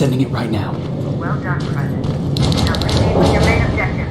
Sending it right now. Well done, President. Now proceed with your main objective.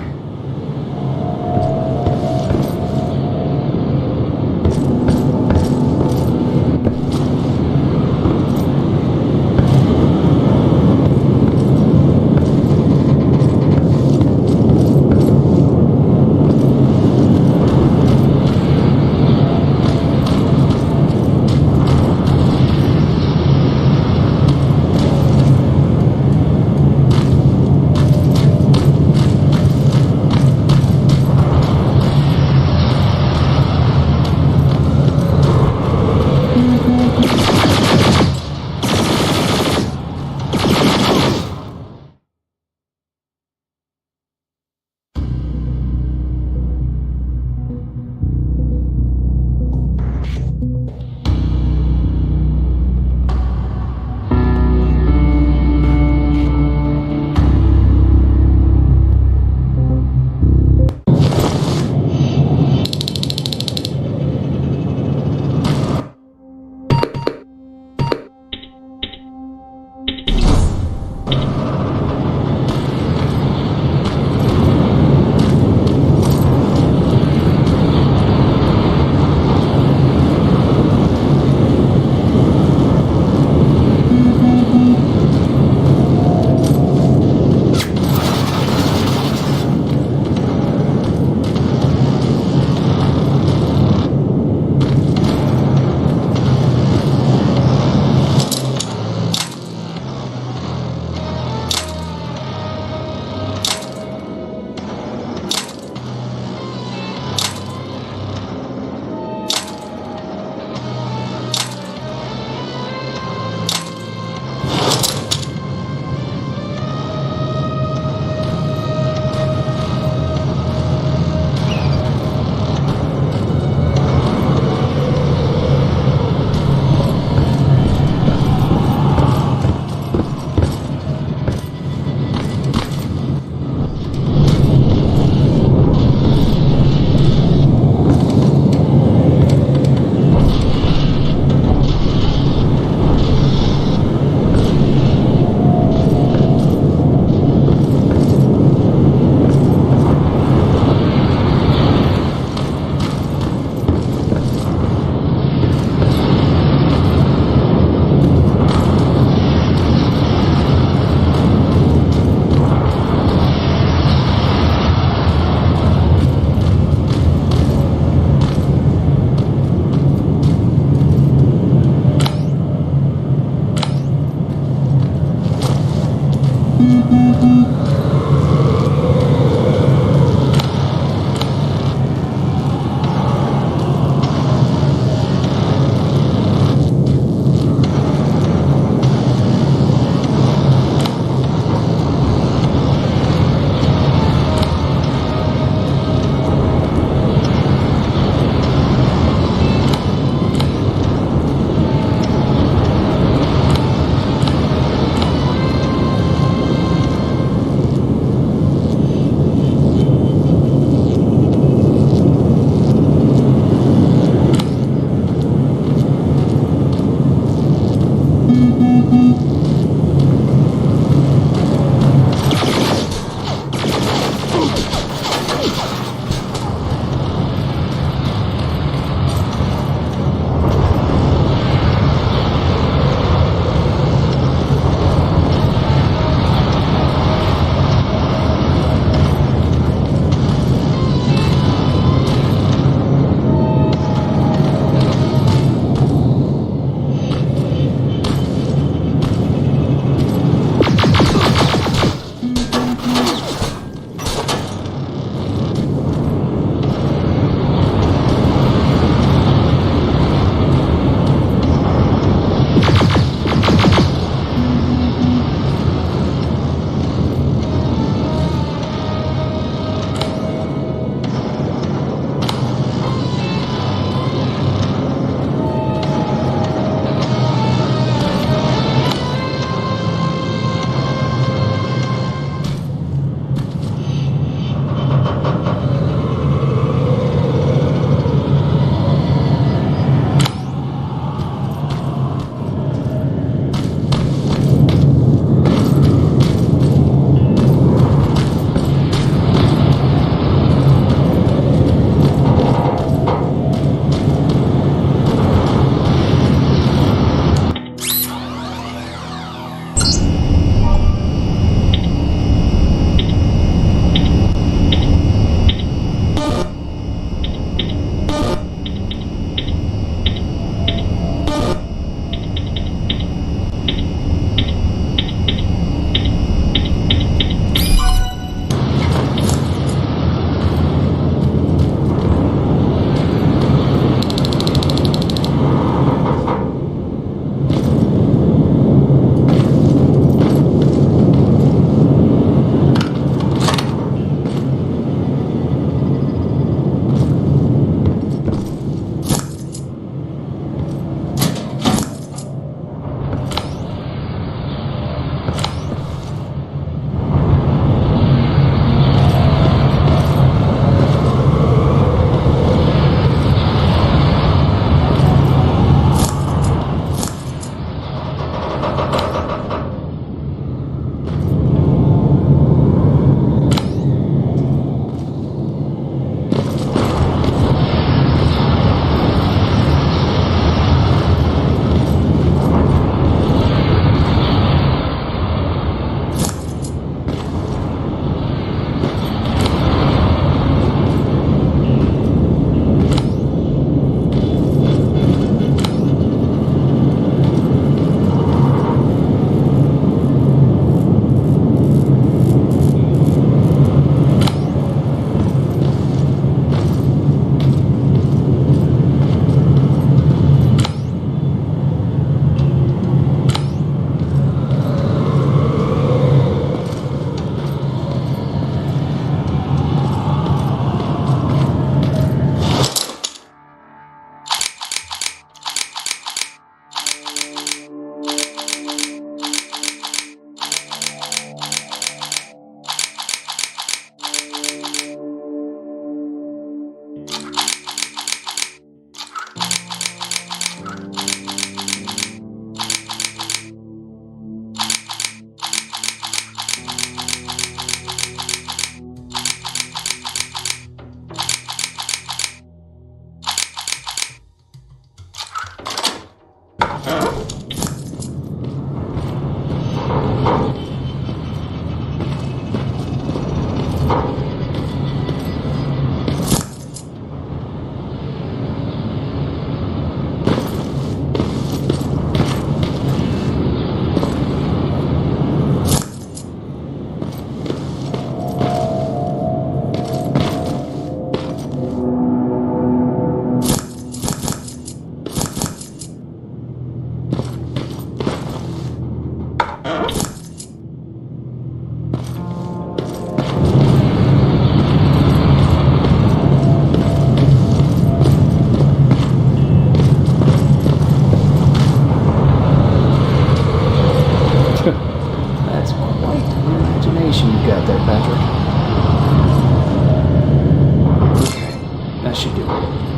That should do it.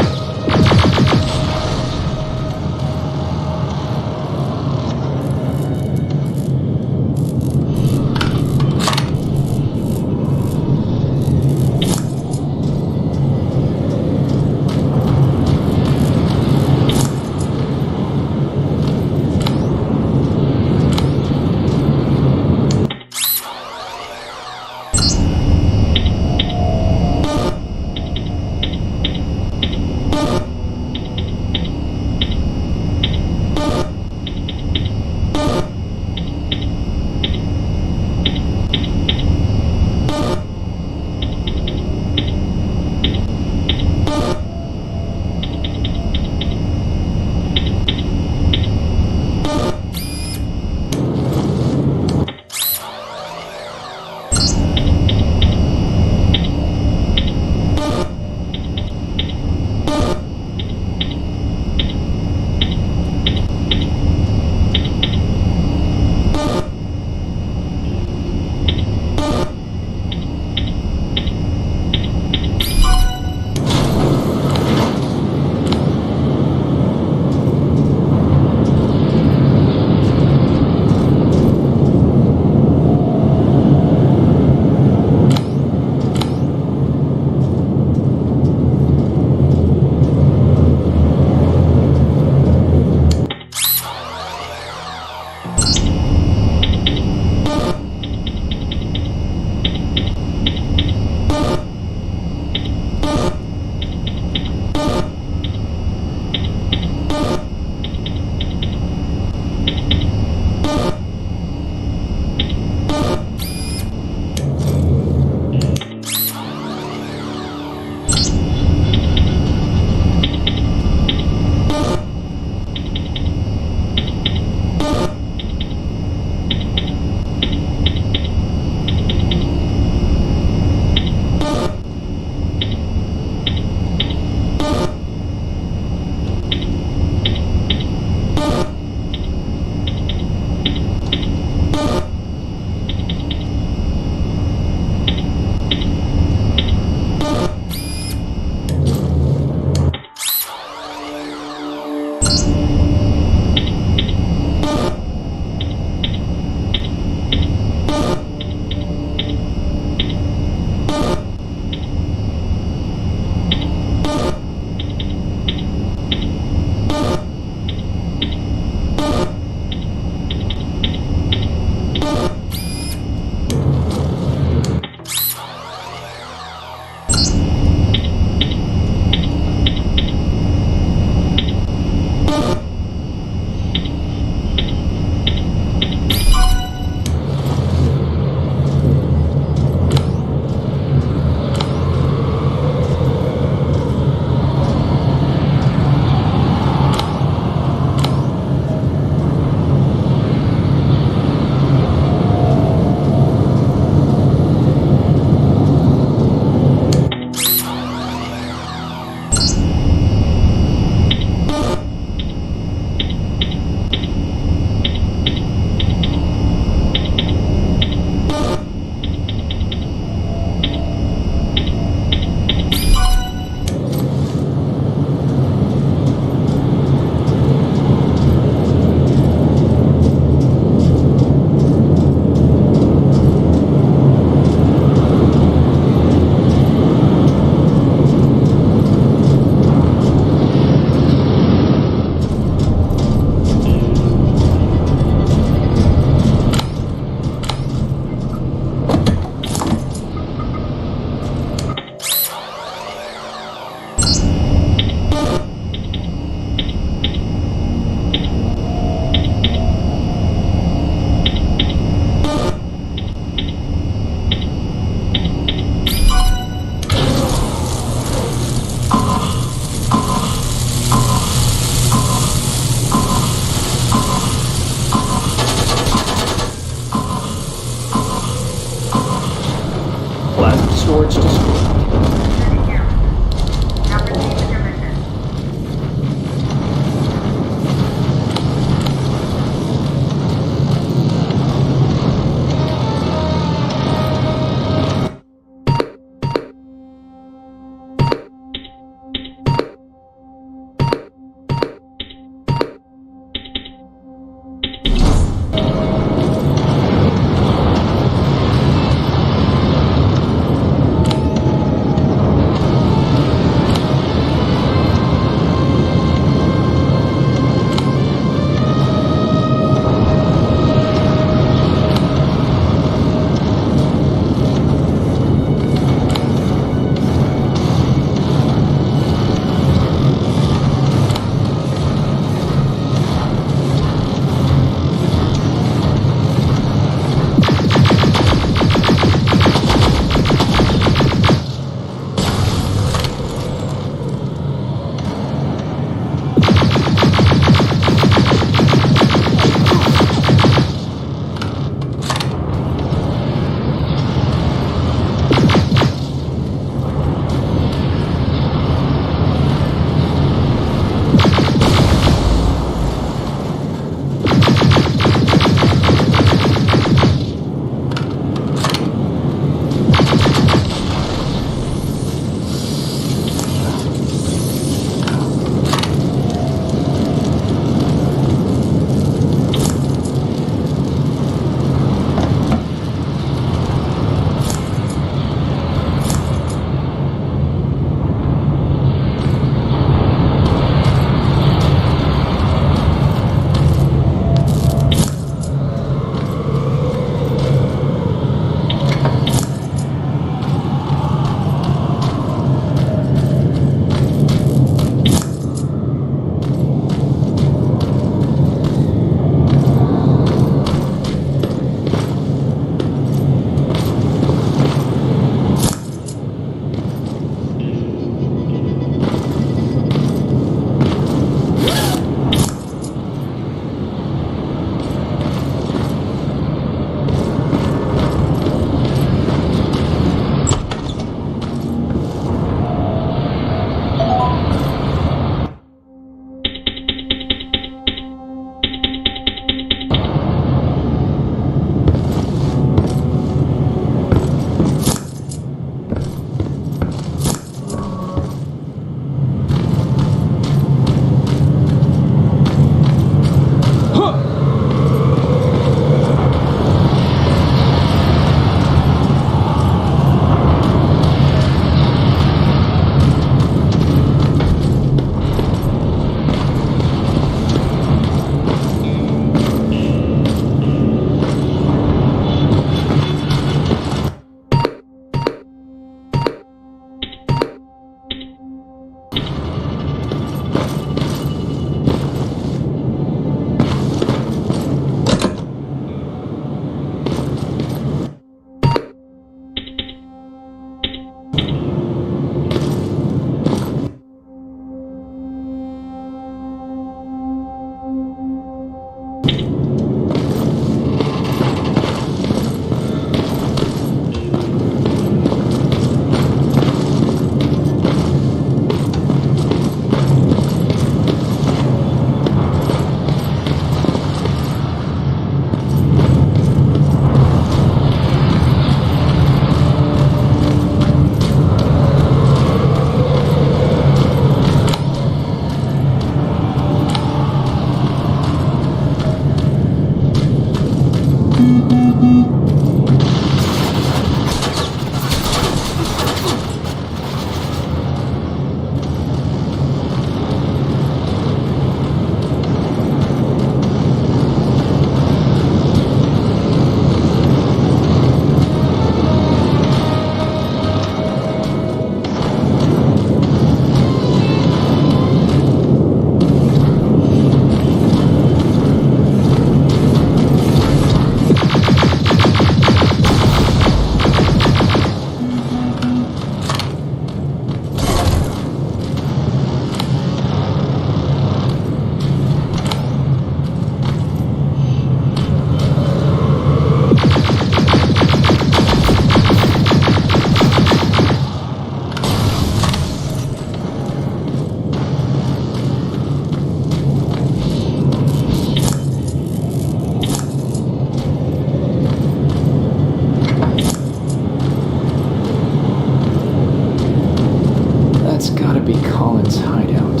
Colin's hideout.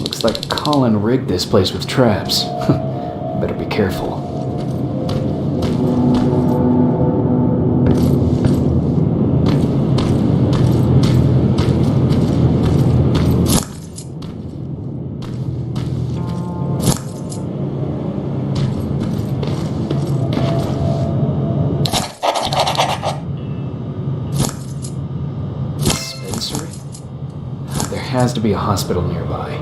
Looks like Colin rigged this place with traps. Better be careful. There has to be a hospital nearby.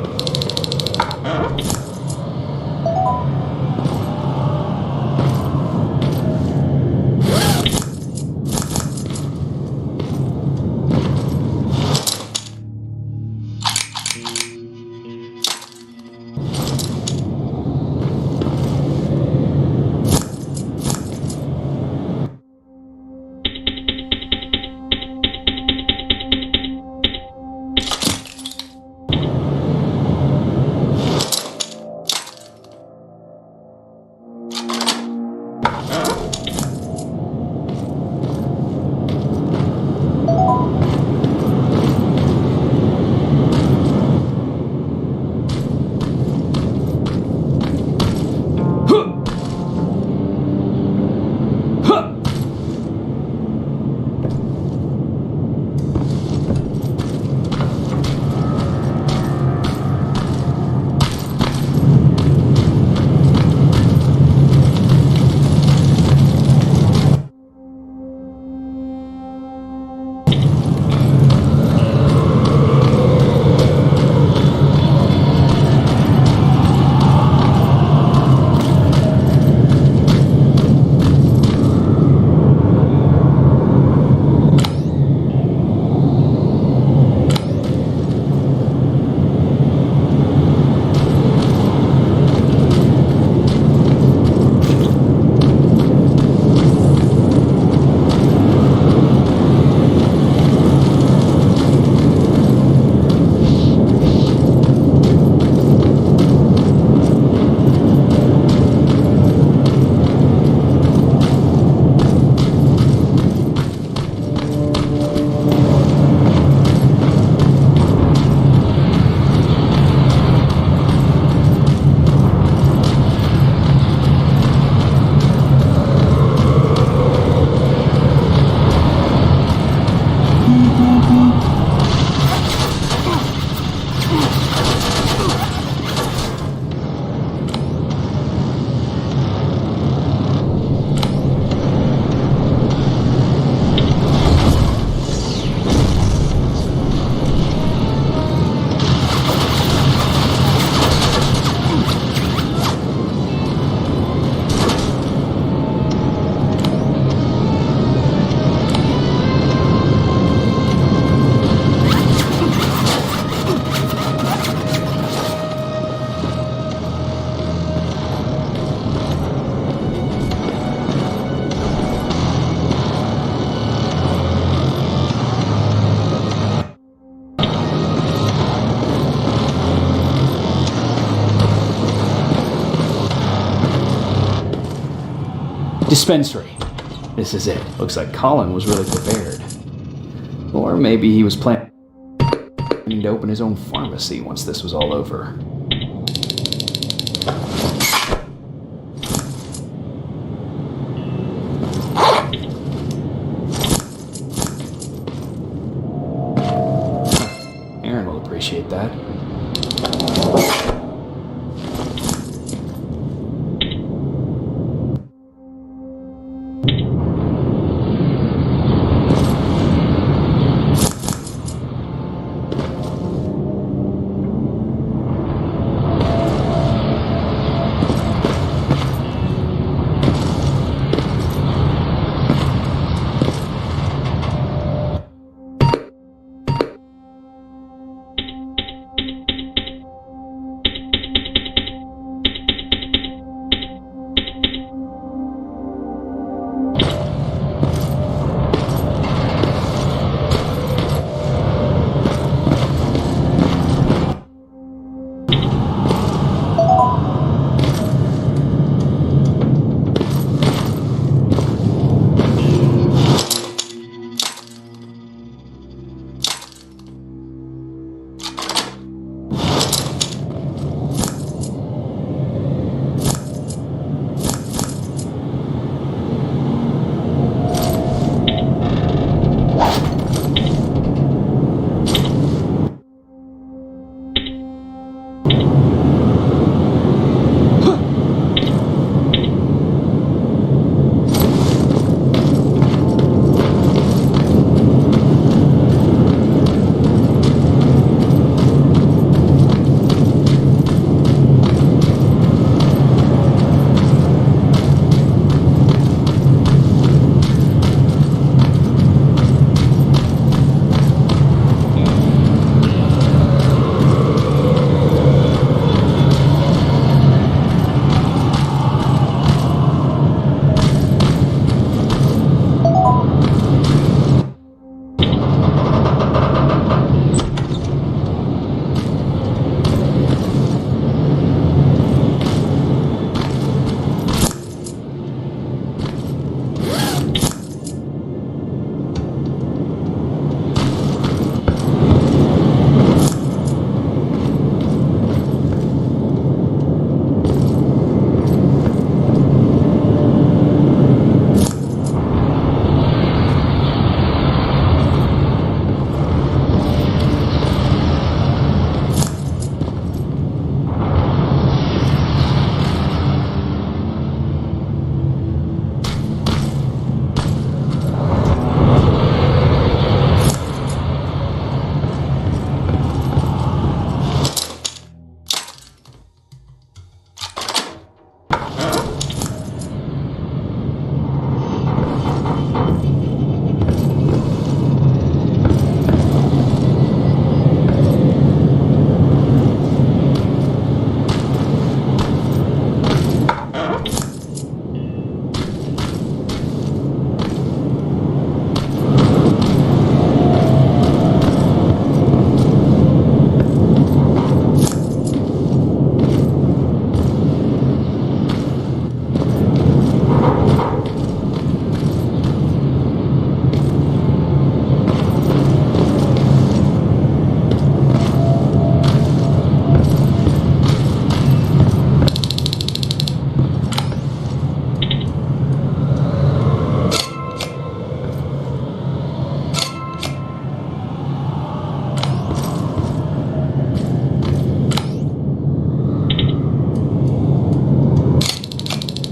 Dispensary. This is it. Looks like Colin was really prepared. Or maybe he was planning to open his own pharmacy once this was all over. Aaron will appreciate that.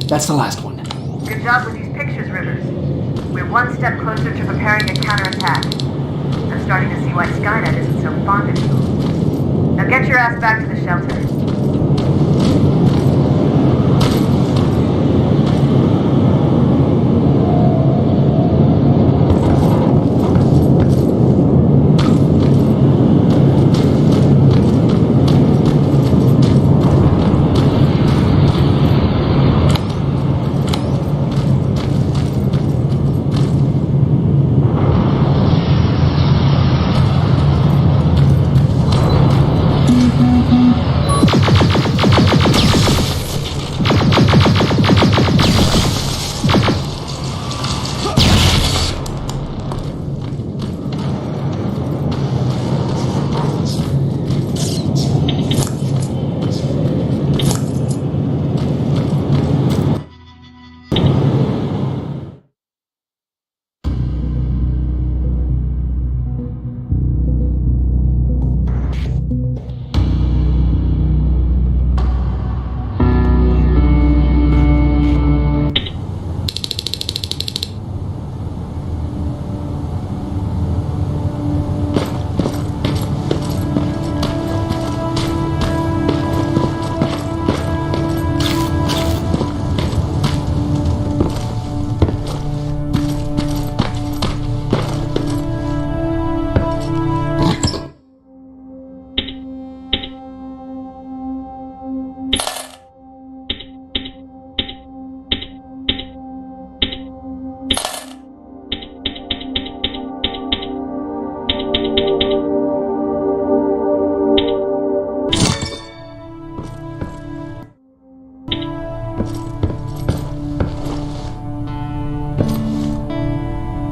That's the last one. Good job with these pictures, Rivers. We're one step closer to preparing a counterattack. I'm starting to see why Skynet isn't so fond of you. Now get your ass back to the shelter.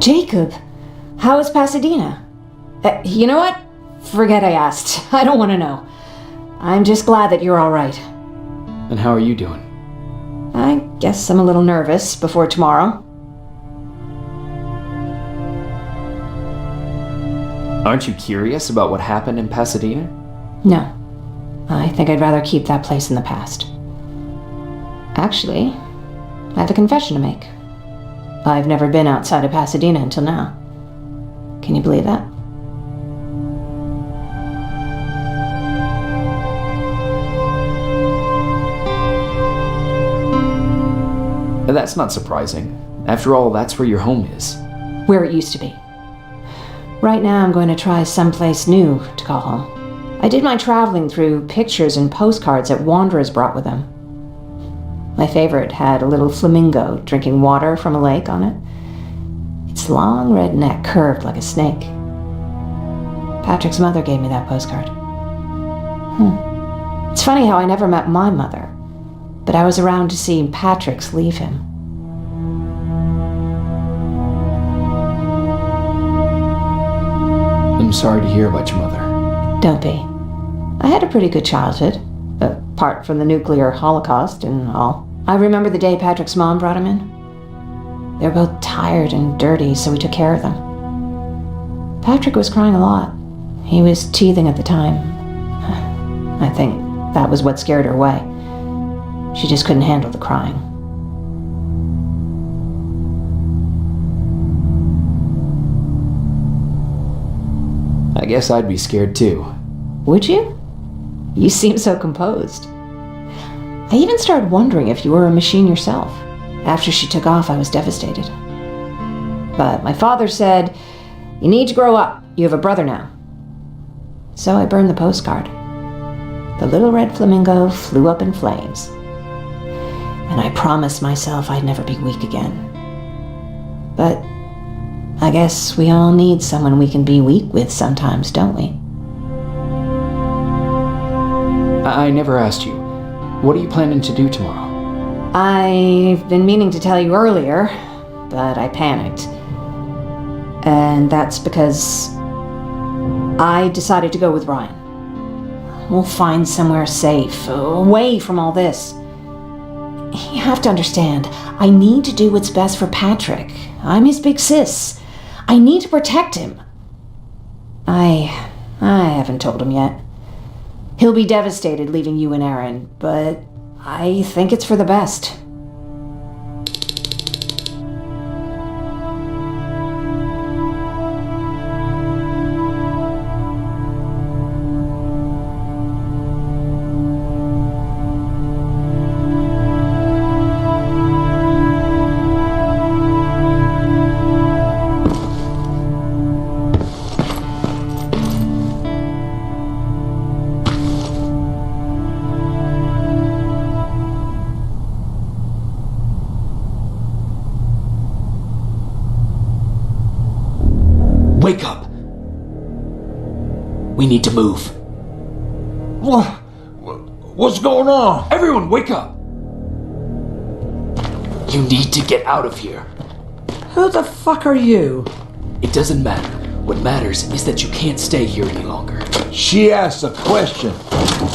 Jacob, how is Pasadena? You know what? Forget I asked. I don't want to know. I'm just glad that you're all right. And how are you doing? I guess I'm a little nervous before tomorrow. Aren't you curious about what happened in Pasadena? No. I think I'd rather keep that place in the past. Actually, I have a confession to make. I've never been outside of Pasadena until now. Can you believe that? That's not surprising. After all, that's where your home is. Where it used to be. Right now I'm going to try someplace new to call home. I did my traveling through pictures and postcards that wanderers brought with them. My favorite had a little flamingo drinking water from a lake on it. Its long red neck curved like a snake. Patrick's mother gave me that postcard. It's funny how I never met my mother, but I was around to see Patrick's leave him. I'm sorry to hear about your mother. Don't be. I had a pretty good childhood, apart from the nuclear holocaust and all. I remember the day Patrick's mom brought him in. They were both tired and dirty, so we took care of them. Patrick was crying a lot. He was teething at the time. I think that was what scared her away. She just couldn't handle the crying. I guess I'd be scared too. Would you? You seem so composed. I even started wondering if you were a machine yourself. After she took off, I was devastated. But my father said, "You need to grow up. You have a brother now." So I burned the postcard. The little red flamingo flew up in flames. And I promised myself I'd never be weak again. But I guess we all need someone we can be weak with sometimes, don't we? I never asked you. What are you planning to do tomorrow? I've been meaning to tell you earlier, but I panicked. And that's because I decided to go with Ryan. We'll find somewhere safe, away from all this. You have to understand, I need to do what's best for Patrick. I'm his big sis. I need to protect him. I haven't told him yet. He'll be devastated leaving you and Aaron, but I think it's for the best. We need to move. What's going on? Everyone, wake up! You need to get out of here. Who the fuck are you? It doesn't matter. What matters is that you can't stay here any longer. She asked a question,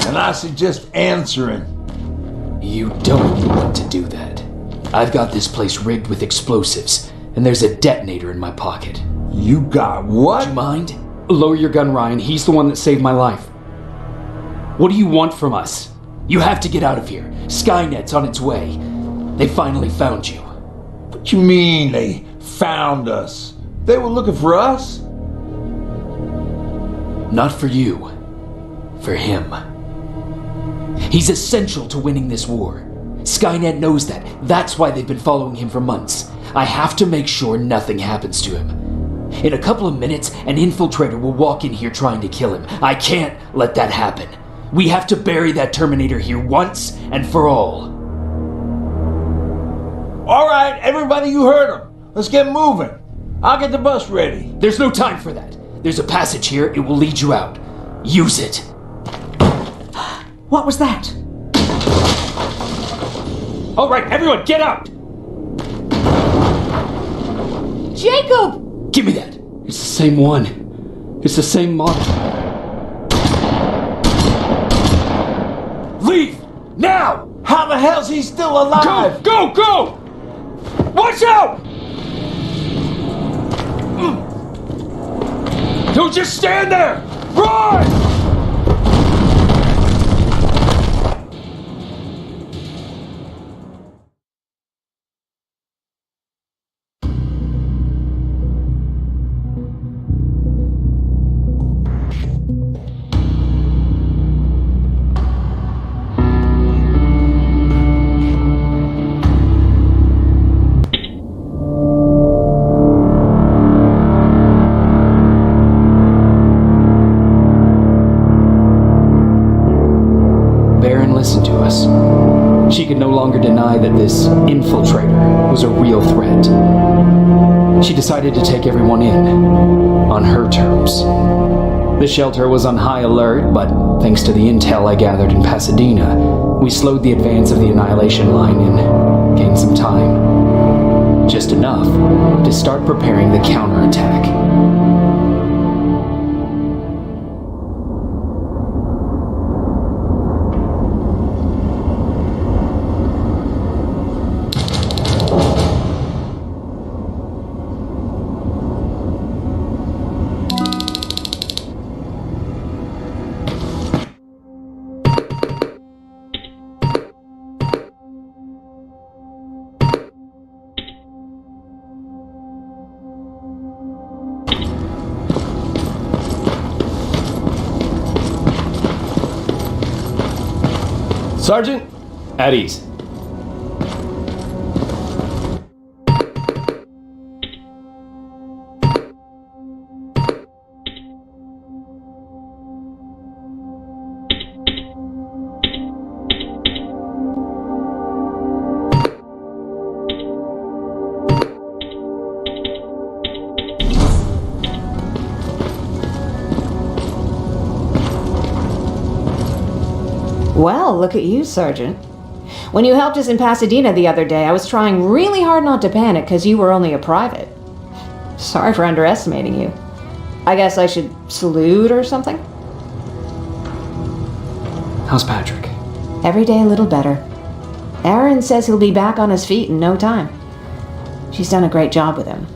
and I suggest answering. You don't want to do that. I've got this place rigged with explosives, and there's a detonator in my pocket. You got what? Do you mind? Lower your gun, Ryan. He's the one that saved my life. What do you want from us? You have to get out of here. Skynet's on its way. They finally found you. What you mean they found us? They were looking for us? Not for you. For him. He's essential to winning this war. Skynet knows that. That's why they've been following him for months. I have to make sure nothing happens to him. In a couple of minutes, an infiltrator will walk in here trying to kill him. I can't let that happen. We have to bury that Terminator here once and for all. All right, everybody, you heard him. Let's get moving. I'll get the bus ready. There's no time for that. There's a passage here. It will lead you out. Use it. What was that? All right, everyone, get out! Jacob! Give me that. It's the same one. It's the same model. Leave! Now! How the hell's he still alive? Go! Go! Watch out! Don't just stand there! Run! Listen to us. She could no longer deny that this infiltrator was a real threat. She decided to take everyone in, on her terms. The shelter was on high alert, but thanks to the intel I gathered in Pasadena, we slowed the advance of the Annihilation Line and gained some time. Just enough to start preparing the counterattack. Sergeant, at ease. Well, look at you, Sergeant. When you helped us in Pasadena the other day, I was trying really hard not to panic because you were only a private. Sorry for underestimating you. I guess I should salute or something? How's Patrick? Every day a little better. Aaron says he'll be back on his feet in no time. She's done a great job with him.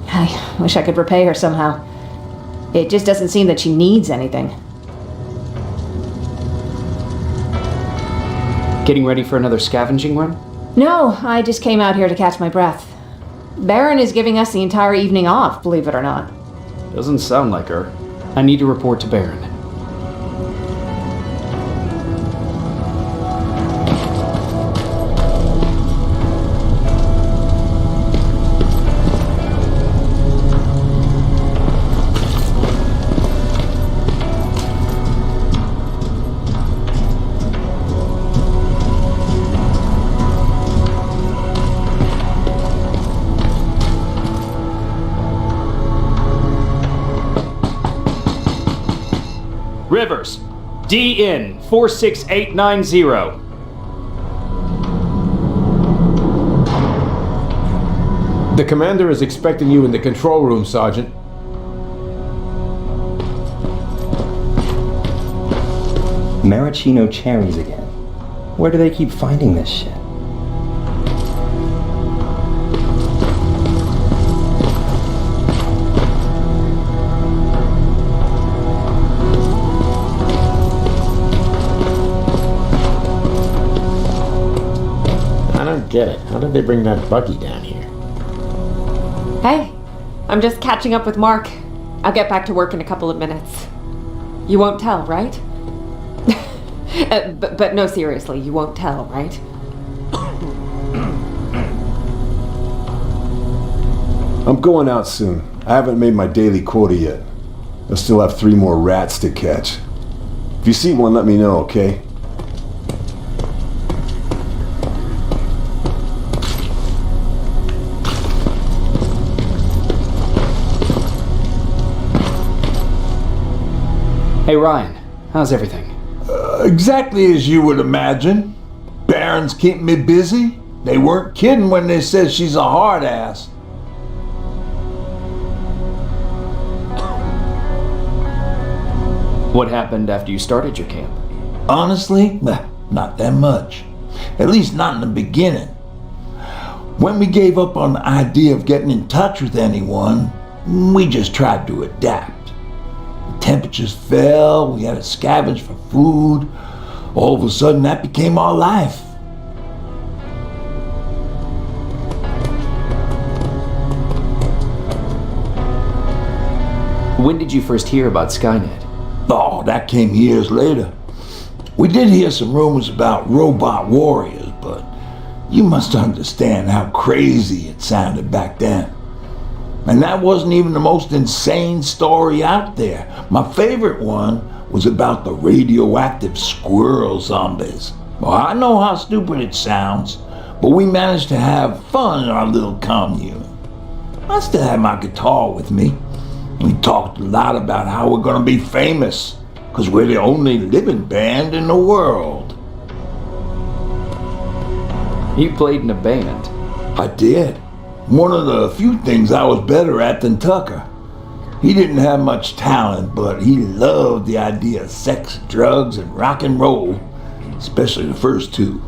I wish I could repay her somehow. It just doesn't seem that she needs anything. Getting ready for another scavenging run? No, I just came out here to catch my breath. Baron is giving us the entire evening off, believe it or not. Doesn't sound like her. I need to report to Baron. Rivers, DN 46890. The commander is expecting you in the control room, Sergeant. Maraschino cherries again. Where do they keep finding this shit? I don't get it. How did they bring that buggy down here? Hey, I'm just catching up with Mark. I'll get back to work in a couple of minutes. You won't tell, right? But no, seriously, you won't tell, right? I'm going out soon. I haven't made my daily quota yet. I still have 3 more rats to catch. If you see one, let me know, okay? Hey Ryan, how's everything? Exactly as you would imagine. Barons keep me busy. They weren't kidding when they said she's a hard ass. What happened after you started your camp? Honestly, not that much. At least not in the beginning. When we gave up on the idea of getting in touch with anyone, we just tried to adapt. Temperatures fell, we had to scavenge for food. All of a sudden, that became our life. When did you first hear about Skynet? Oh, that came years later. We did hear some rumors about robot warriors, but you must understand how crazy it sounded back then. And that wasn't even the most insane story out there. My favorite one was about the radioactive squirrel zombies. Well, I know how stupid it sounds, but we managed to have fun in our little commune. I still had my guitar with me. We talked a lot about how we're gonna be famous, because we're the only living band in the world. You played in a band. I did. One of the few things I was better at than Tucker. He didn't have much talent, but he loved the idea of sex, drugs, and rock and roll, especially the first 2.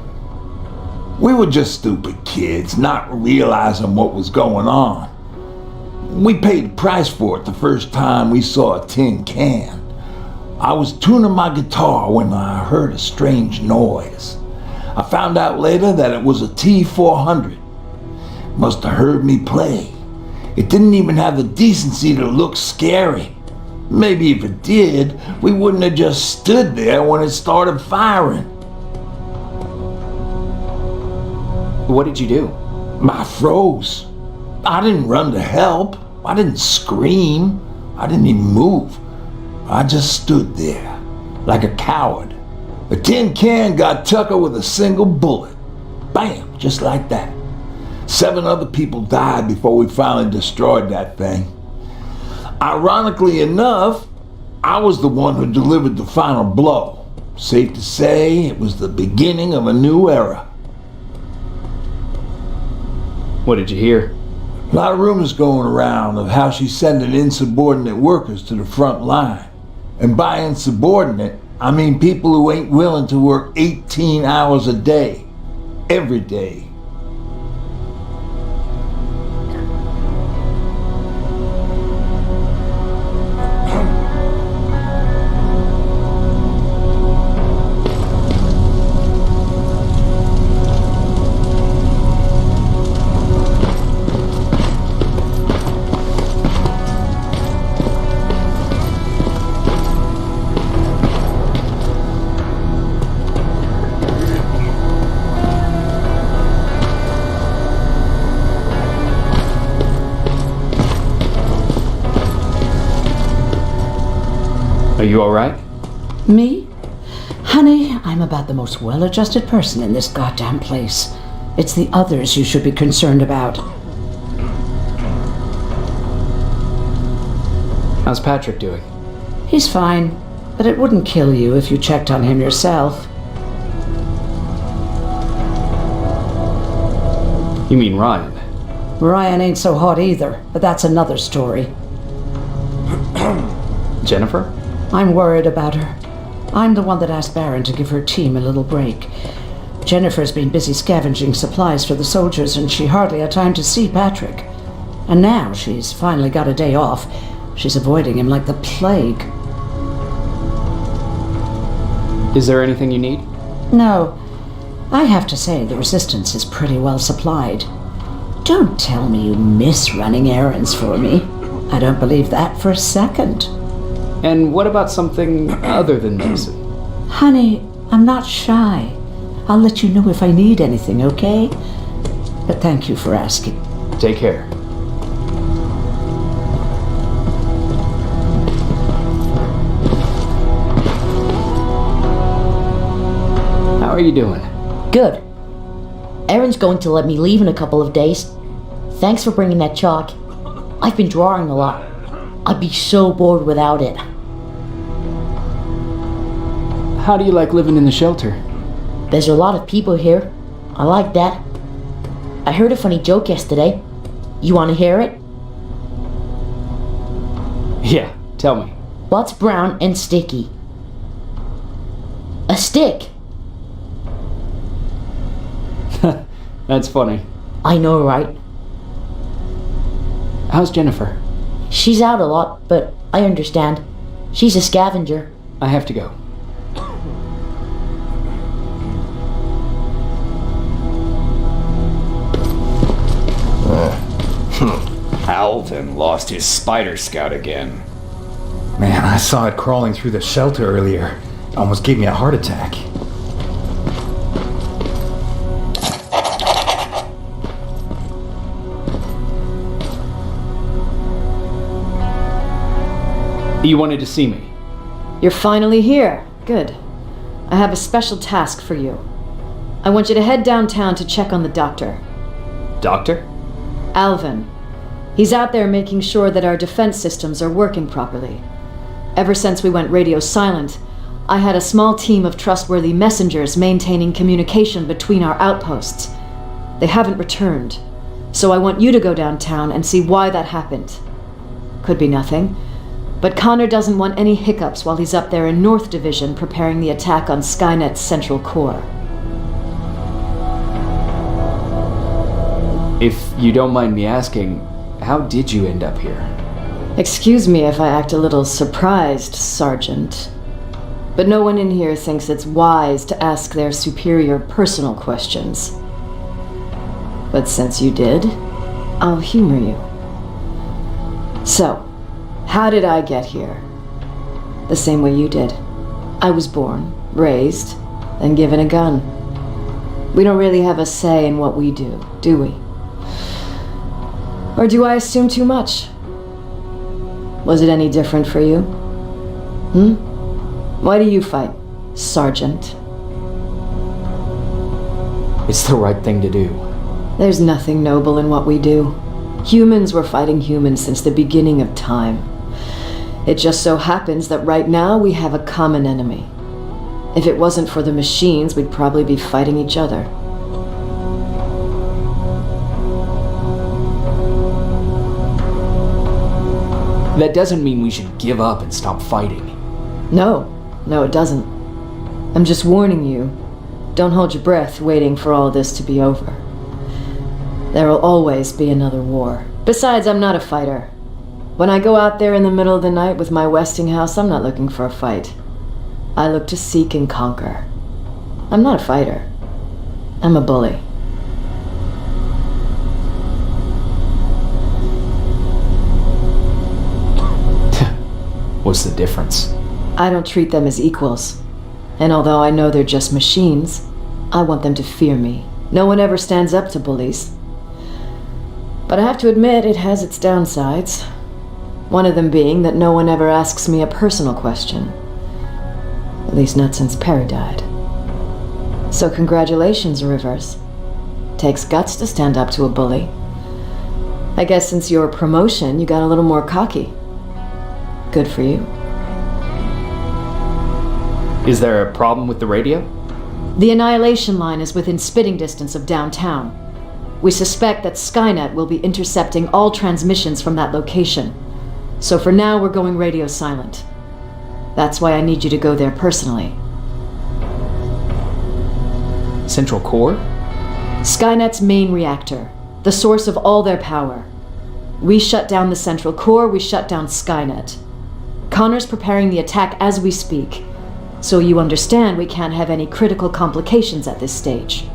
We were just stupid kids, not realizing what was going on. We paid the price for it the first time we saw a tin can. I was tuning my guitar when I heard a strange noise. I found out later that it was a T-400. Must have heard me play. It didn't even have the decency to look scary. Maybe if it did, we wouldn't have just stood there when it started firing. What did you do? I froze. I didn't run to help. I didn't scream. I didn't even move. I just stood there, like a coward. A tin can got Tucker with a single bullet. Bam, just like that. 7 other people died before we finally destroyed that thing. Ironically enough, I was the one who delivered the final blow. Safe to say, it was the beginning of a new era. What did you hear? A lot of rumors going around of how she's sending insubordinate workers to the front line. And by insubordinate, I mean people who ain't willing to work 18 hours a day, every day. Are you alright? Me? Honey, I'm about the most well-adjusted person in this goddamn place. It's the others you should be concerned about. How's Patrick doing? He's fine. but it wouldn't kill you if you checked on him yourself. You mean Ryan? Ryan ain't so hot either, but that's another story. Jennifer? I'm worried about her. I'm the one that asked Baron to give her team a little break. Jennifer's been busy scavenging supplies for the soldiers, and she hardly had time to see Patrick. And now she's finally got a day off. She's avoiding him like the plague. Is there anything you need? No. I have to say the Resistance is pretty well supplied. Don't tell me you miss running errands for me. I don't believe that for a second. And what about something other than medicine? Honey, I'm not shy. I'll let you know if I need anything, okay? But thank you for asking. Take care. How are you doing? Good. Erin's going to let me leave in a couple of days. Thanks for bringing that chalk. I've been drawing a lot. I'd be so bored without it. How do you like living in the shelter? There's a lot of people here. I like that. I heard a funny joke yesterday. You want to hear it? Yeah, tell me. What's brown and sticky? A stick. That's funny. I know, right? How's Jennifer? She's out a lot, but I understand. She's a scavenger. I have to go. Alvin lost his spider scout again. Man, I saw it crawling through the shelter earlier. Almost gave me a heart attack. You wanted to see me? You're finally here. Good. I have a special task for you. I want you to head downtown to check on the doctor. Doctor? Alvin. He's out there making sure that our defense systems are working properly. Ever since we went radio silent, I had a small team of trustworthy messengers maintaining communication between our outposts. They haven't returned, so I want you to go downtown and see why that happened. Could be nothing, but Connor doesn't want any hiccups while he's up there in North Division preparing the attack on Skynet's central core. If you don't mind me asking, how did you end up here? Excuse me if I act a little surprised, Sergeant. But no one in here thinks it's wise to ask their superior personal questions. But since you did, I'll humor you. So, how did I get here? The same way you did. I was born, raised, and given a gun. We don't really have a say in what we do we? Or do I assume too much? Was it any different for you? Why do you fight, Sergeant? It's the right thing to do. There's nothing noble in what we do. Humans were fighting humans since the beginning of time. It just so happens that right now we have a common enemy. If it wasn't for the machines, we'd probably be fighting each other. That doesn't mean we should give up and stop fighting. No, it doesn't. I'm just warning you. Don't hold your breath waiting for all this to be over. There will always be another war. Besides, I'm not a fighter. When I go out there in the middle of the night with my Westinghouse, I'm not looking for a fight. I look to seek and conquer. I'm not a fighter. I'm a bully. What's the difference? I don't treat them as equals. And although I know they're just machines, I want them to fear me. No one ever stands up to bullies. But I have to admit, it has its downsides. One of them being that no one ever asks me a personal question. At least not since Perry died. So congratulations, Rivers. Takes guts to stand up to a bully. I guess since your promotion, you got a little more cocky. Good for you. Is there a problem with the radio? The Annihilation line is within spitting distance of downtown. We suspect that Skynet will be intercepting all transmissions from that location. So for now, we're going radio silent. That's why I need you to go there personally. Central Core? Skynet's main reactor, the source of all their power. We shut down the Central Core, we shut down Skynet. Connor's preparing the attack as we speak, so you understand we can't have any critical complications at this stage.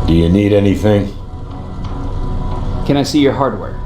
Do you need anything? Can I see your hardware?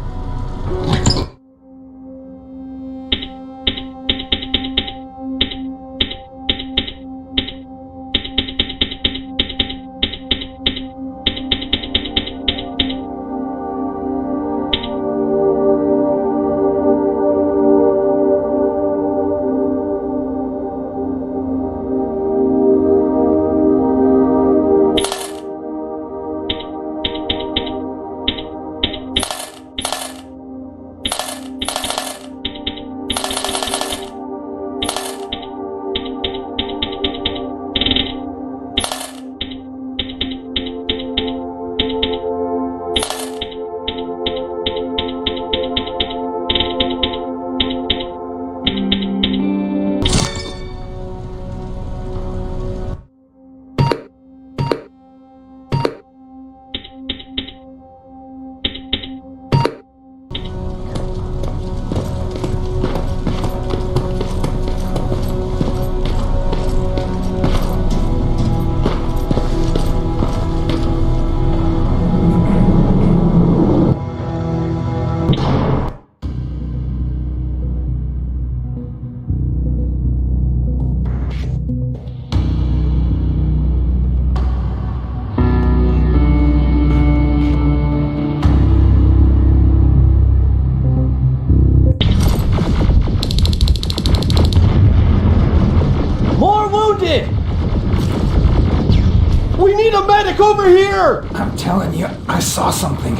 We need a medic over here! I'm telling you, I saw something.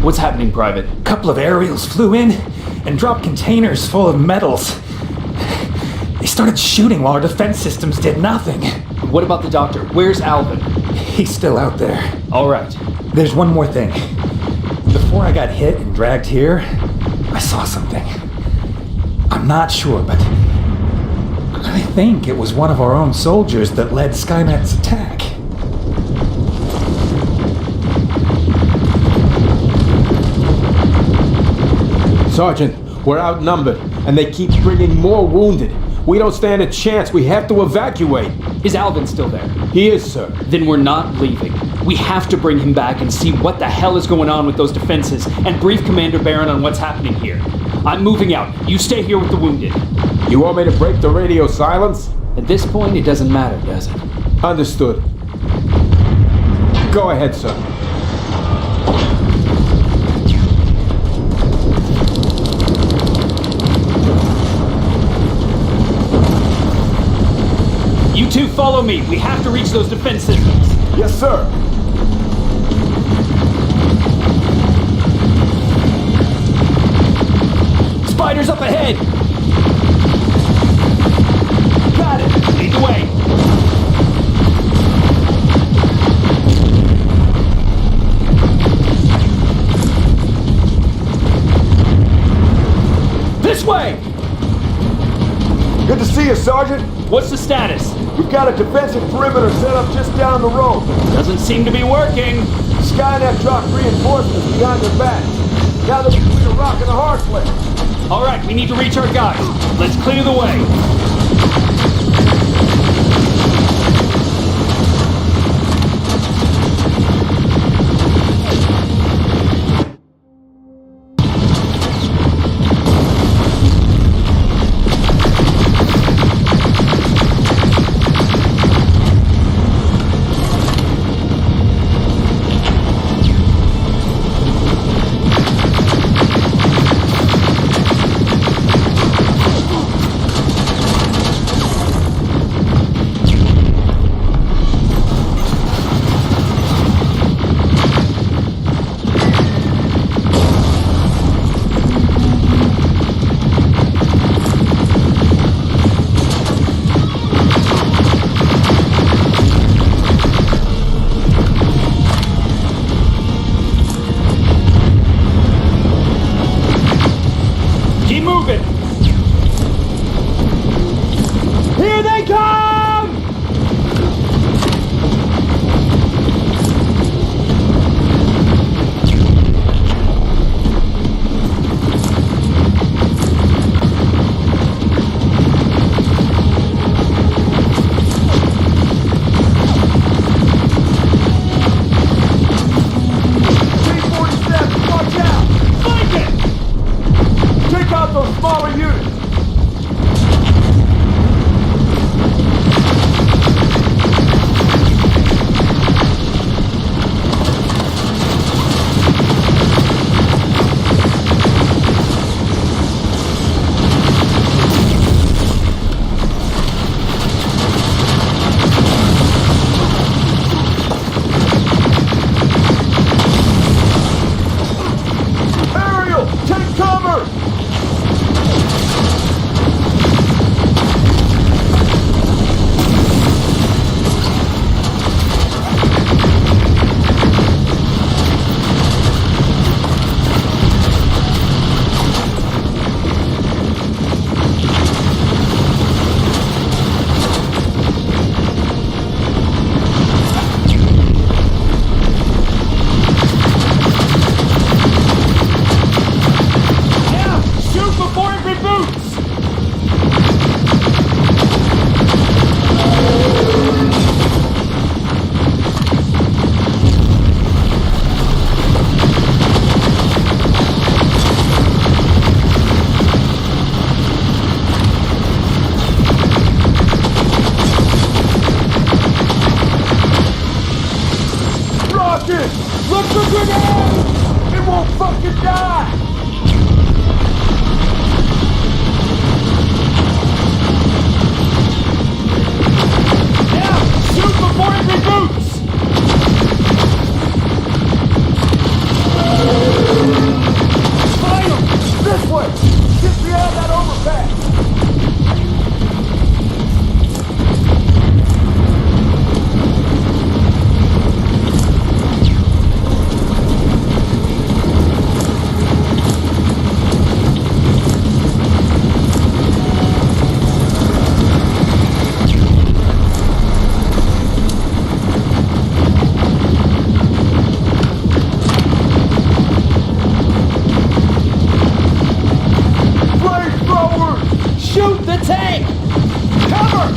What's happening, Private? A couple of aerials flew in and dropped containers full of metals. They started shooting while our defense systems did nothing. What about the doctor? Where's Alvin? He's still out there. All right. There's one more thing. Before I got hit and dragged here, I saw something. I'm not sure, but I think it was one of our own soldiers that led Skynet's attack. Sergeant, we're outnumbered, and they keep bringing more wounded. We don't stand a chance. We have to evacuate. Is Alvin still there? He is, sir. Then we're not leaving. We have to bring him back and see what the hell is going on with those defenses and brief Commander Barron on what's happening here. I'm moving out. You stay here with the wounded. You want me to break the radio silence? At this point, it doesn't matter, does it? Understood. Go ahead, sir. You two follow me. We have to reach those defense systems. Yes, sir. Spiders up ahead! Got it! Lead the way! This way! Good to see you, Sergeant. What's the status? We've got a defensive perimeter set up just down the road. Doesn't seem to be working. Skynet dropped reinforcements behind their backs. Now they're between a rock and a hard place. All right, we need to reach our guys. Let's clear the way. Grenade! It won't fucking die! Now, shoot before it reboots! Final! This way! Get beyond that overpass! Shoot the tank! Cover!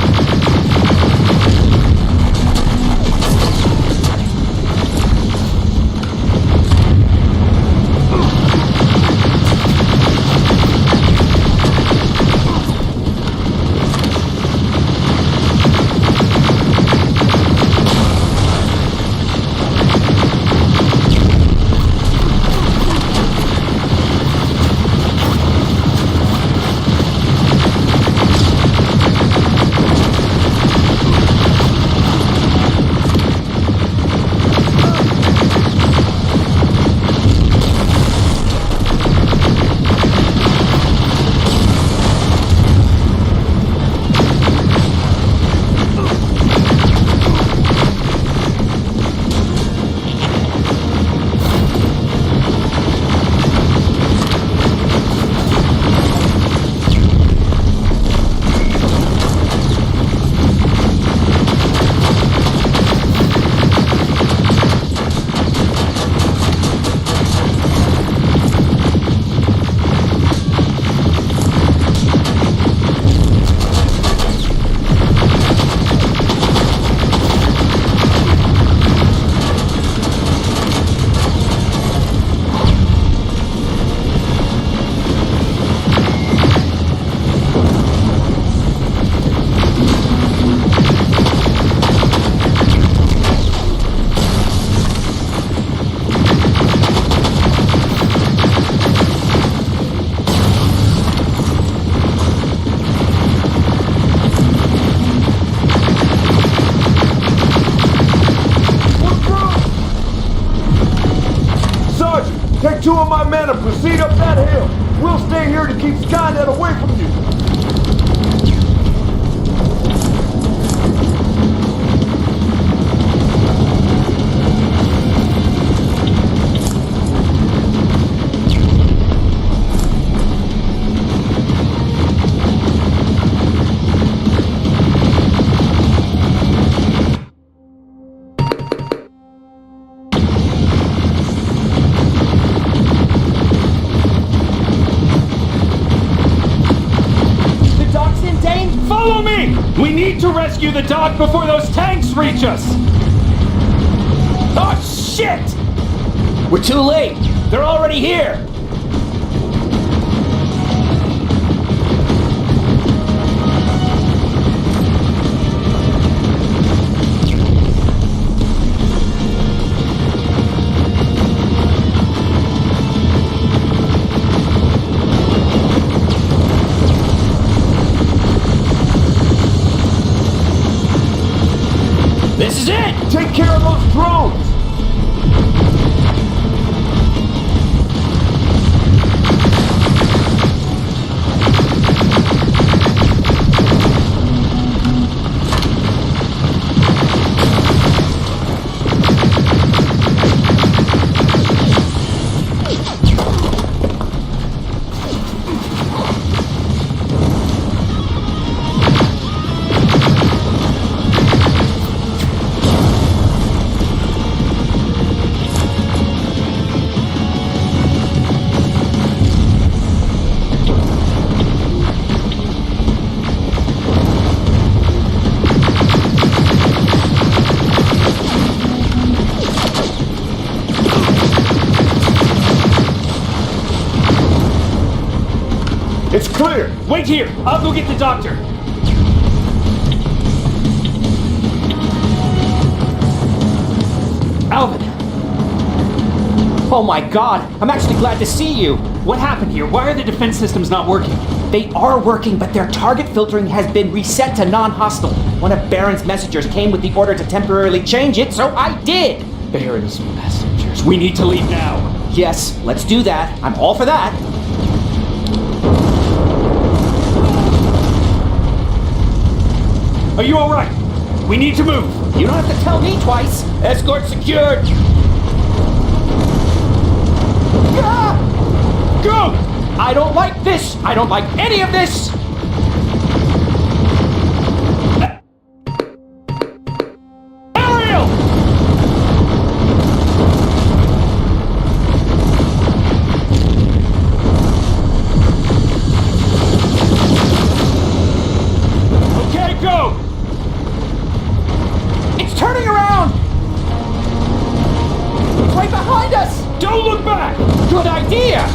Take 2 of my men and proceed up that hill. We'll stay here to keep Skynet away from you. Follow me! We need to rescue the dock before those tanks reach us! Oh, shit! We're too late! They're already here! This is it! Take care of those drones! It's clear! Wait here! I'll go get the doctor! Alvin! Oh my god, I'm actually glad to see you! What happened here? Why are the defense systems not working? They are working, but their target filtering has been reset to non-hostile. One of Baron's messengers came with the order to temporarily change it, so I did! Baron's messengers. We need to leave now. Yes, let's do that. I'm all for that. Are you alright? We need to move. You don't have to tell me twice. Escort secured. Ah! Go! I don't like this. I don't like any of this. Ariel! Okay, go! It's turning around. It's right behind us. Don't look back! Good idea.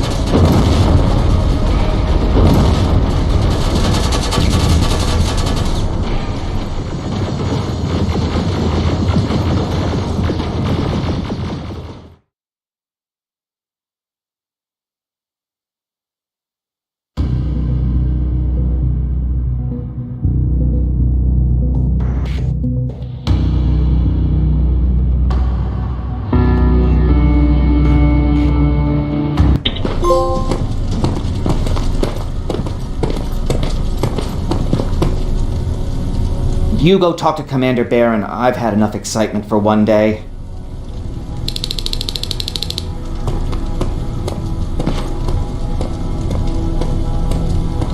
You go talk to Commander Baron. I've had enough excitement for one day.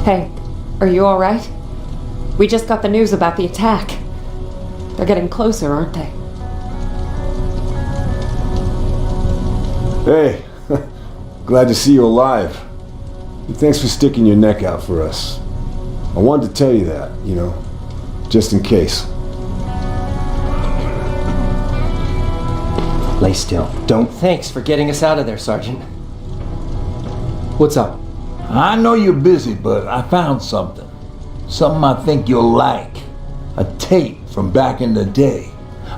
Hey, are you alright? We just got the news about the attack. They're getting closer, aren't they? Hey, glad to see you alive. And thanks for sticking your neck out for us. I wanted to tell you that, just in case. Lay still. Thanks for getting us out of there, Sergeant. What's up? I know you're busy, but I found something. Something I think you'll like. A tape from back in the day.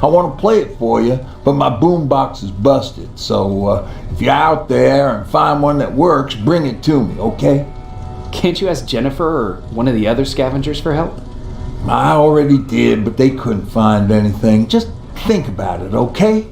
I want to play it for you, but my boombox is busted. So if you're out there and find one that works, bring it to me, okay? Can't you ask Jennifer or one of the other scavengers for help? I already did, but they couldn't find anything. Just think about it, okay?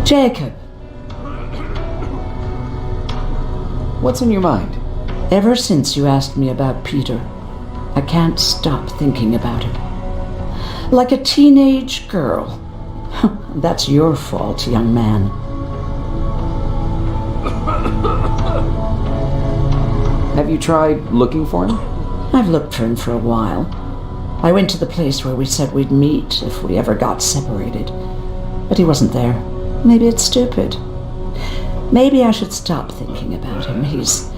Jacob, What's in your mind? ever since you asked me about Peter, I can't stop thinking about him. Like a teenage girl. That's your fault, young man. Have you tried looking for him? I've looked for him for a while. I went to the place where we said we'd meet if we ever got separated. But he wasn't there. Maybe it's stupid. Maybe I should stop thinking about him. He's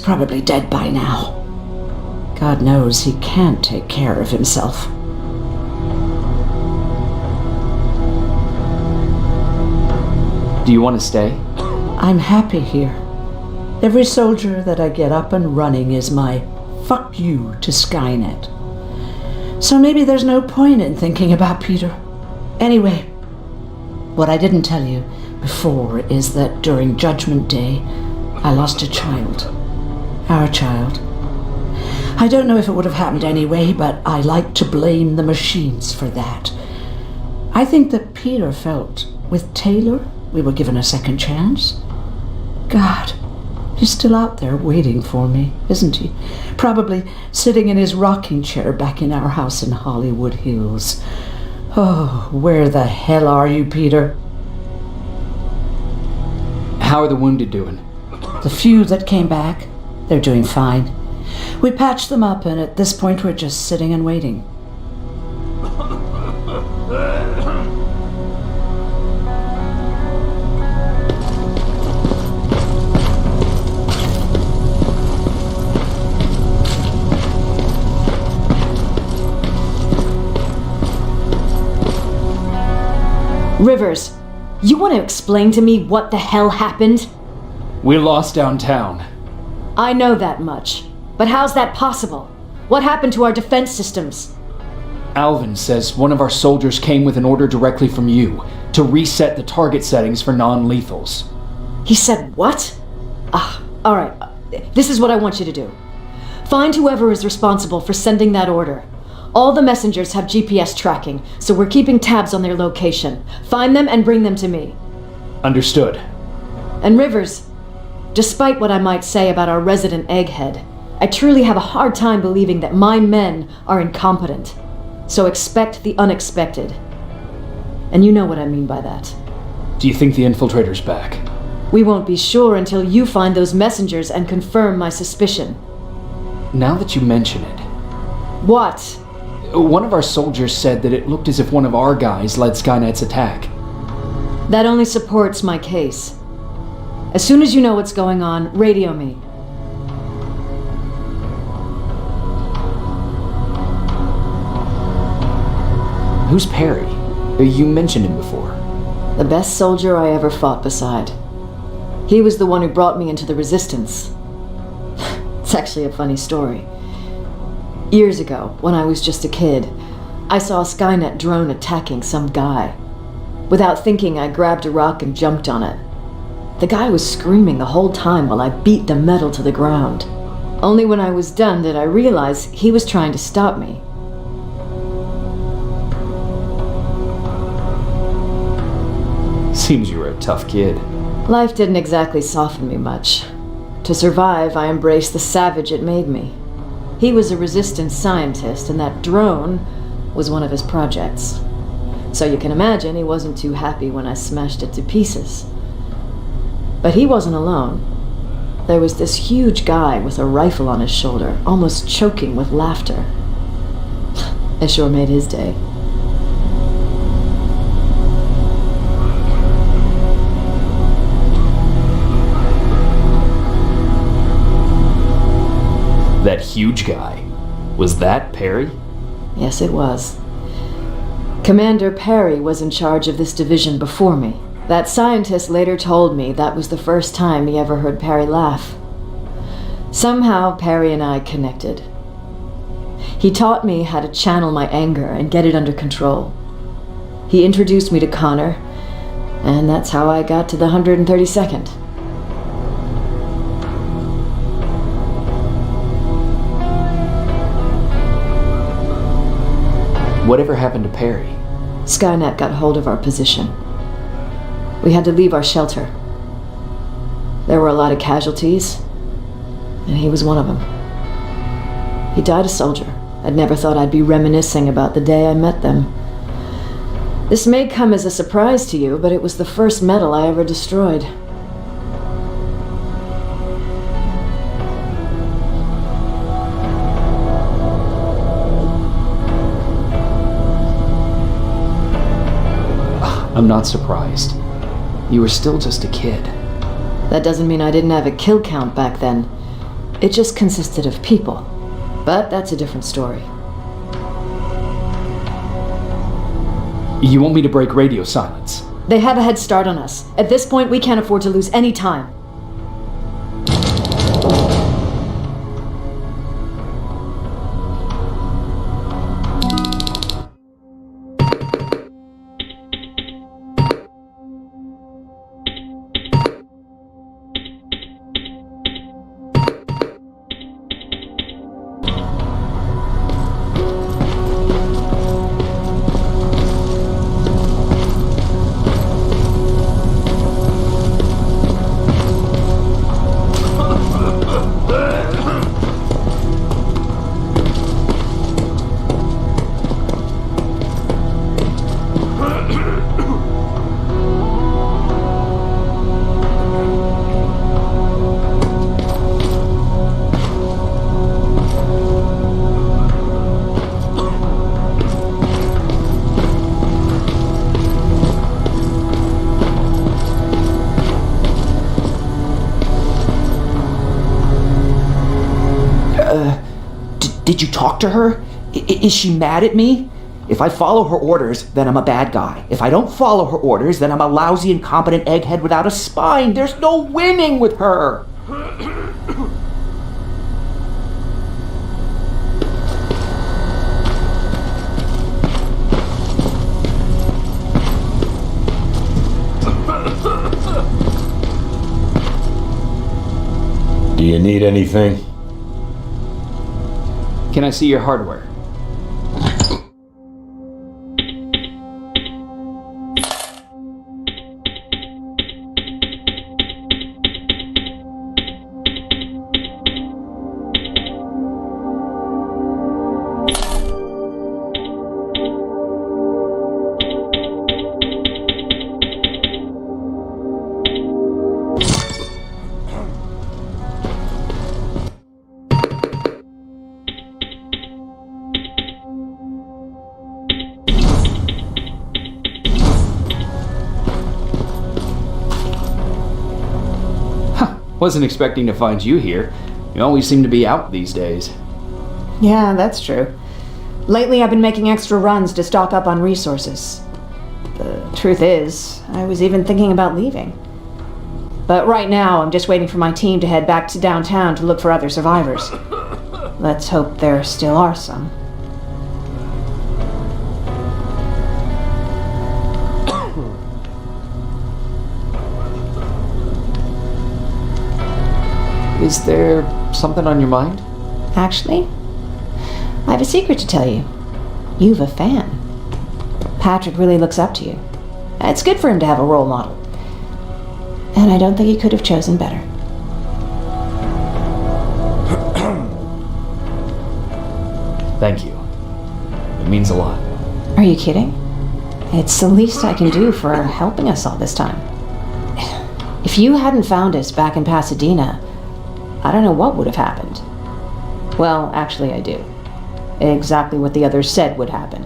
probably dead by now. God knows he can't take care of himself. Do you want to stay? I'm happy here. Every soldier that I get up and running is my fuck you to Skynet. So maybe there's no point in thinking about Peter. Anyway, what I didn't tell you before is that during Judgment Day, I lost a child. Our child. I don't know if it would have happened anyway, but I like to blame the machines for that. I think that Peter felt with Taylor we were given a second chance. God, he's still out there waiting for me, isn't he? Probably sitting in his rocking chair back in our house in Hollywood Hills. Oh, where the hell are you, Peter? How are the wounded doing? The few that came back, they're doing fine. We patched them up, and at this point we're just sitting and waiting. Rivers, you want to explain to me what the hell happened? We lost downtown. I know that much. But how's that possible? What happened to our defense systems? Alvin says one of our soldiers came with an order directly from you to reset the target settings for non-lethals. He said what? Alright. This is what I want you to do. Find whoever is responsible for sending that order. All the messengers have GPS tracking, so we're keeping tabs on their location. Find them and bring them to me. Understood. And Rivers, despite what I might say about our resident egghead, I truly have a hard time believing that my men are incompetent. So expect the unexpected. And you know what I mean by that. Do you think the infiltrator's back? We won't be sure until you find those messengers and confirm my suspicion. Now that you mention it... What? One of our soldiers said that it looked as if one of our guys led Skynet's attack. That only supports my case. As soon as you know what's going on, radio me. Who's Perry? You mentioned him before. The best soldier I ever fought beside. He was the one who brought me into the Resistance. It's actually a funny story. Years ago, when I was just a kid, I saw a Skynet drone attacking some guy. Without thinking, I grabbed a rock and jumped on it. The guy was screaming the whole time while I beat the metal to the ground. Only when I was done did I realize he was trying to stop me. Seems you were a tough kid. Life didn't exactly soften me much. To survive, I embraced the savage it made me. He was a resistance scientist, and that drone was one of his projects. So you can imagine he wasn't too happy when I smashed it to pieces. But he wasn't alone. There was this huge guy with a rifle on his shoulder, almost choking with laughter. It sure made his day. That huge guy. Was that Perry? Yes, it was. Commander Perry was in charge of this division before me. That scientist later told me that was the first time he ever heard Perry laugh. Somehow, Perry and I connected. He taught me how to channel my anger and get it under control. He introduced me to Connor, and that's how I got to the 132nd. Whatever happened to Perry? Skynet got hold of our position. We had to leave our shelter. There were a lot of casualties, and he was one of them. He died a soldier. I'd never thought I'd be reminiscing about the day I met them. This may come as a surprise to you, but it was the first metal I ever destroyed. I'm not surprised. You were still just a kid. That doesn't mean I didn't have a kill count back then. It just consisted of people. But that's a different story. You want me to break radio silence? They have a head start on us. At this point, we can't afford to lose any time. Did you talk to her? Is she mad at me? If I follow her orders, then I'm a bad guy. If I don't follow her orders, then I'm a lousy, incompetent egghead without a spine. There's no winning with her. Do you need anything? Can I see your hardware? Wasn't expecting to find you here. You always seem to be out these days. Yeah, that's true. Lately I've been making extra runs to stock up on resources. The truth is, I was even thinking about leaving. But right now I'm just waiting for my team to head back to downtown to look for other survivors. Let's hope there still are some. Is there something on your mind? Actually, I have a secret to tell you. You've a fan. Patrick really looks up to you. It's good for him to have a role model. And I don't think he could have chosen better. Thank you. It means a lot. Are you kidding? It's the least I can do for helping us all this time. If you hadn't found us back in Pasadena, I don't know what would have happened. Well, actually I do. Exactly what the others said would happen.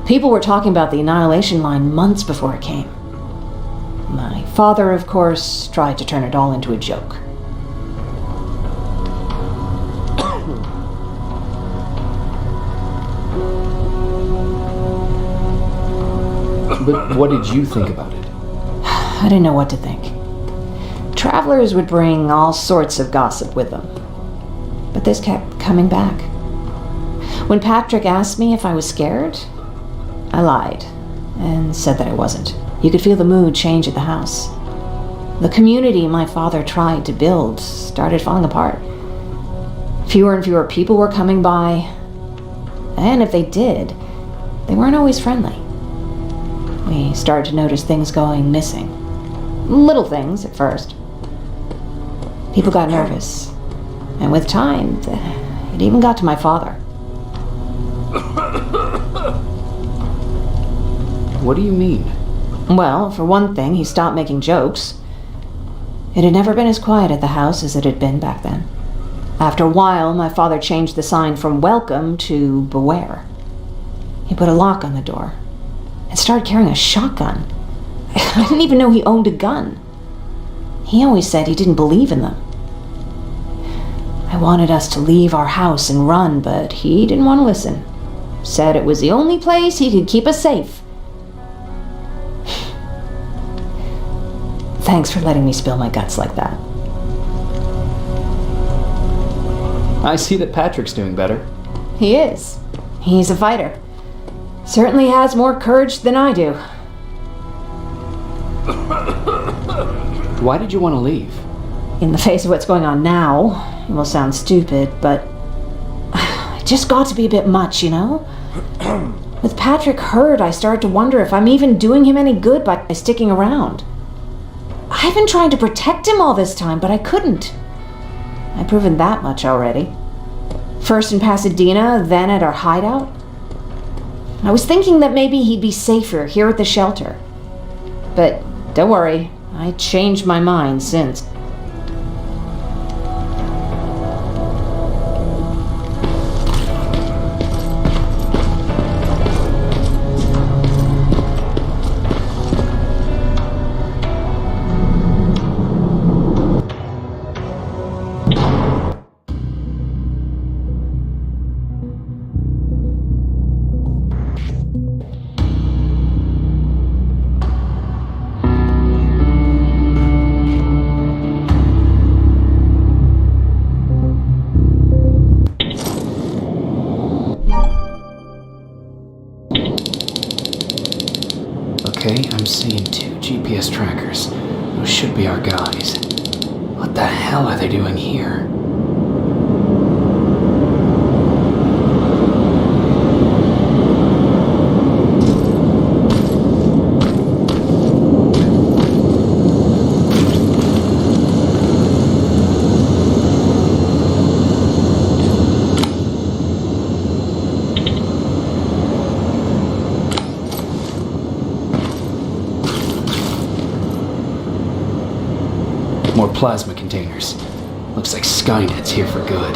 People were talking about the Annihilation Line months before it came. My father, of course, tried to turn it all into a joke. But what did you think about it? I didn't know what to think. Travelers would bring all sorts of gossip with them. But this kept coming back. When Patrick asked me if I was scared, I lied and said that I wasn't. You could feel the mood change at the house. The community my father tried to build started falling apart. Fewer and fewer people were coming by, and if they did, they weren't always friendly. We started to notice things going missing. Little things at first. People got nervous, and with time, it even got to my father. What do you mean? Well, for one thing, he stopped making jokes. It had never been as quiet at the house as it had been back then. After a while, my father changed the sign from welcome to beware. He put a lock on the door and started carrying a shotgun. I didn't even know he owned a gun. He always said he didn't believe in them. I wanted us to leave our house and run, but he didn't want to listen. Said it was the only place he could keep us safe. Thanks for letting me spill my guts like that. I see that Patrick's doing better. He is. He's a fighter. Certainly has more courage than I do. Why did you want to leave? In the face of what's going on now, it will sound stupid, but it just got to be a bit much, you know? With Patrick hurt, I started to wonder if I'm even doing him any good by sticking around. I've been trying to protect him all this time, but I couldn't. I've proven that much already. First in Pasadena, then at our hideout. I was thinking that maybe he'd be safer here at the shelter. But don't worry, I changed my mind since. seeing 2 GPS trackers. Those should be our guys. What the hell are they doing here? More plasma containers. Looks like Skynet's here for good.